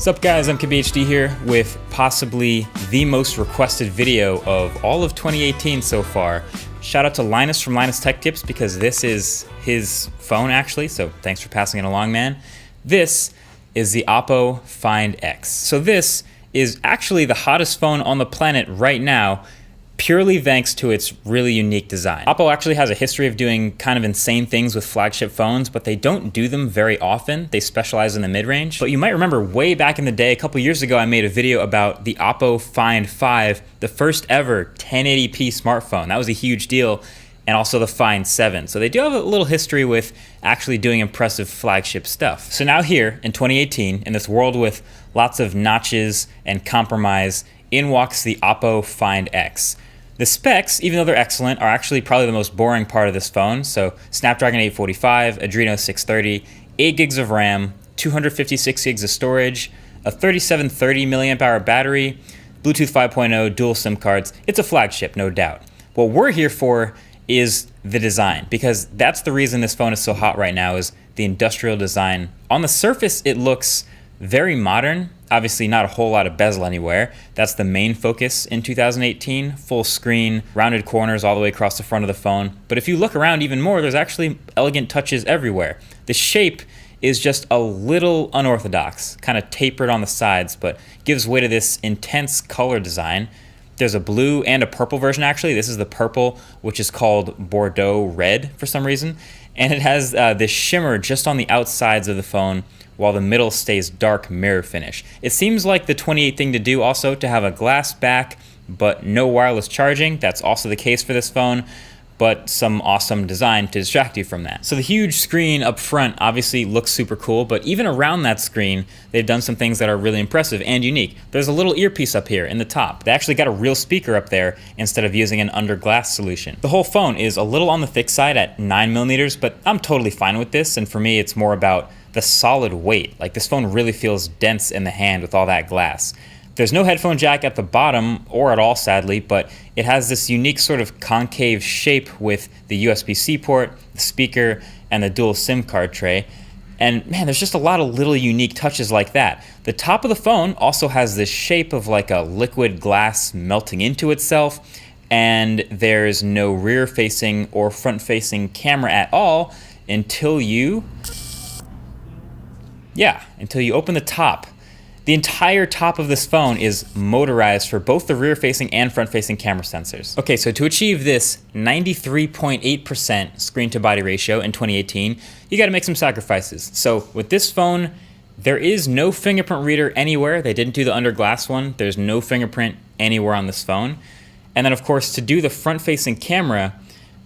What's up guys, I'm KBHD here with possibly the most requested video of all of 2018 so far. Shout out to Linus from Linus Tech Tips because this is his phone actually, so thanks for passing it along, man. This is the Oppo Find X. So this is actually the hottest phone on the planet right now, purely thanks to its really unique design. Oppo actually has a history of doing kind of insane things with flagship phones, but they don't do them very often. They specialize in the mid-range. But you might remember way back in the day, a couple years ago, I made a video about the Oppo Find 5, the first ever 1080p smartphone. That was a huge deal. And also the Find 7. So they do have a little history with actually doing impressive flagship stuff. So now here in 2018, in this world with lots of notches and compromise, in walks the Oppo Find X. The specs, even though they're excellent, are actually probably the most boring part of this phone. So Snapdragon 845, Adreno 630, 8 gigs of RAM, 256 gigs of storage, a 3730 milliamp hour battery, Bluetooth 5.0, dual SIM cards. It's a flagship, no doubt. What we're here for is the design, because that's the reason this phone is so hot right now, is the industrial design. On the surface, it looks very modern. Obviously not a whole lot of bezel anywhere. That's the main focus in 2018. Full screen, rounded corners all the way across the front of the phone. But if you look around even more, there's actually elegant touches everywhere. The shape is just a little unorthodox, kind of tapered on the sides, but gives way to this intense color design. There's a blue and a purple version actually. This is the purple, which is called Bordeaux Red for some reason. And it has this shimmer just on the outsides of the phone, while the middle stays dark mirror finish. It seems like the 28 thing to do also to have a glass back, but no wireless charging. That's also the case for this phone, but some awesome design to distract you from that. So the huge screen up front obviously looks super cool, but even around that screen, they've done some things that are really impressive and unique. There's a little earpiece up here in the top. They actually got a real speaker up there instead of using an under glass solution. The whole phone is a little on the thick side at 9mm, but I'm totally fine with this, and for me it's more about the solid weight. Like, this phone really feels dense in the hand with all that glass. There's no headphone jack at the bottom, or at all sadly, but it has this unique sort of concave shape with the USB-C port, the speaker, and the dual SIM card tray. And man, there's just a lot of little unique touches like that. The top of the phone also has this shape of like a liquid glass melting into itself, and there's no rear-facing or front-facing camera at all until you open the top. The entire top of this phone is motorized for both the rear-facing and front-facing camera sensors. Okay, so to achieve this 93.8% screen-to-body ratio in 2018, you gotta make some sacrifices. So with this phone, there is no fingerprint reader anywhere. They didn't do the under-glass one. There's no fingerprint anywhere on this phone. And then of course, to do the front-facing camera,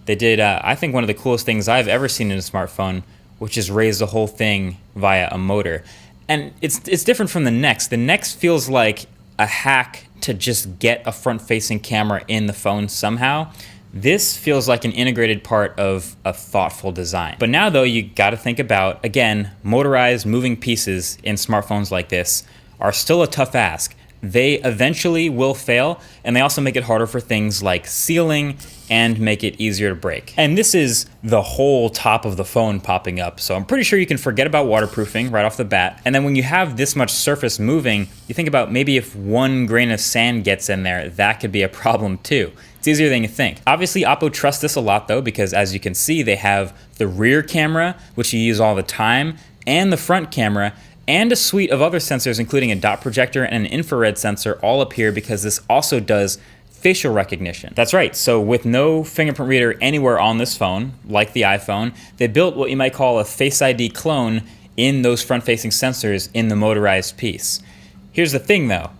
they did, I think, one of the coolest things I've ever seen in a smartphone, which is raise the whole thing via a motor. And it's different from the Next. The Next feels like a hack to just get a front-facing camera in the phone somehow. This feels like an integrated part of a thoughtful design. But now though, you gotta think about, again, motorized moving pieces in smartphones like this are still a tough ask. They eventually will fail, and they also make it harder for things like sealing and make it easier to break. And this is the whole top of the phone popping up, so I'm pretty sure you can forget about waterproofing right off the bat. And then when you have this much surface moving, you think about maybe if one grain of sand gets in there, that could be a problem too. It's easier than you think. Obviously, Oppo trusts this a lot though, because as you can see, they have the rear camera, which you use all the time, and the front camera, and a suite of other sensors, including a dot projector and an infrared sensor, all up here because this also does facial recognition. That's right, so with no fingerprint reader anywhere on this phone, like the iPhone, they built what you might call a Face ID clone in those front-facing sensors in the motorized piece. Here's the thing though,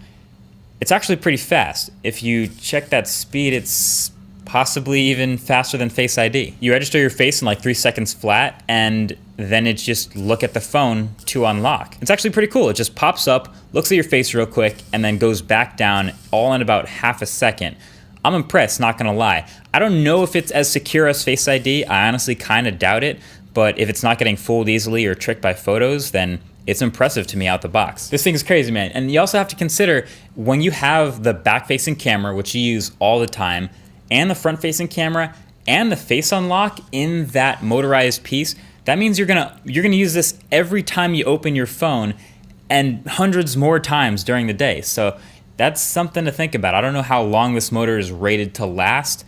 it's actually pretty fast. If you check that speed, it's possibly even faster than Face ID. You register your face in like 3 seconds flat, and then it's just look at the phone to unlock. It's actually pretty cool. It just pops up, looks at your face real quick, and then goes back down all in about half a second. I'm impressed, not gonna lie. I don't know if it's as secure as Face ID. I honestly kind of doubt it, but if it's not getting fooled easily or tricked by photos, then it's impressive to me out the box. This thing is crazy, man. And you also have to consider, when you have the back-facing camera, which you use all the time, and the front-facing camera, and the face unlock in that motorized piece, that means you're gonna use this every time you open your phone, and hundreds more times during the day. So that's something to think about. I don't know how long this motor is rated to last,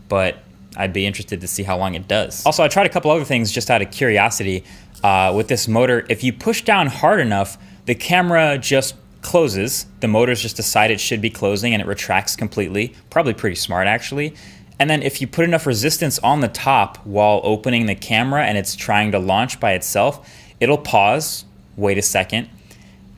but I'd be interested to see how long it does. Also, I tried a couple other things just out of curiosity. With this motor, if you push down hard enough, the camera just closes. The motor's just decide it should be closing and it retracts completely. Probably pretty smart, actually. And then if you put enough resistance on the top while opening the camera and it's trying to launch by itself, it'll pause, wait a second,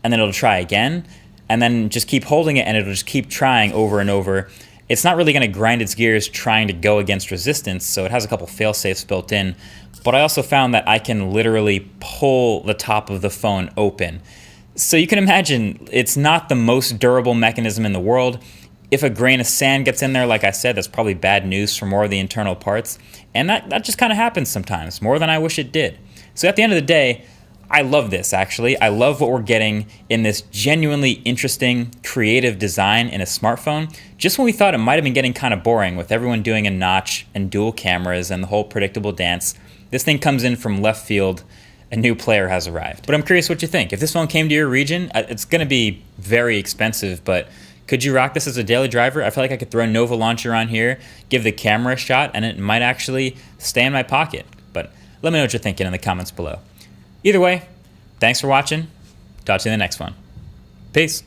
and then it'll try again, and then just keep holding it and it'll just keep trying over and over. It's not really going to grind its gears trying to go against resistance, so it has a couple fail-safes built in. But I also found that I can literally pull the top of the phone open. So you can imagine it's not the most durable mechanism in the world. If a grain of sand gets in there, like I said, that's probably bad news for more of the internal parts. And that just kind of happens sometimes, more than I wish it did. So at the end of the day, I love this, actually. I love what we're getting in this genuinely interesting, creative design in a smartphone. Just when we thought it might have been getting kind of boring with everyone doing a notch and dual cameras and the whole predictable dance, this thing comes in from left field. A new player has arrived. But I'm curious what you think. If this phone came to your region, it's going to be very expensive, but could you rock this as a daily driver? I feel like I could throw Nova Launcher on here, give the camera a shot, and it might actually stay in my pocket. But let me know what you're thinking in the comments below. Either way, thanks for watching. Talk to you in the next one. Peace.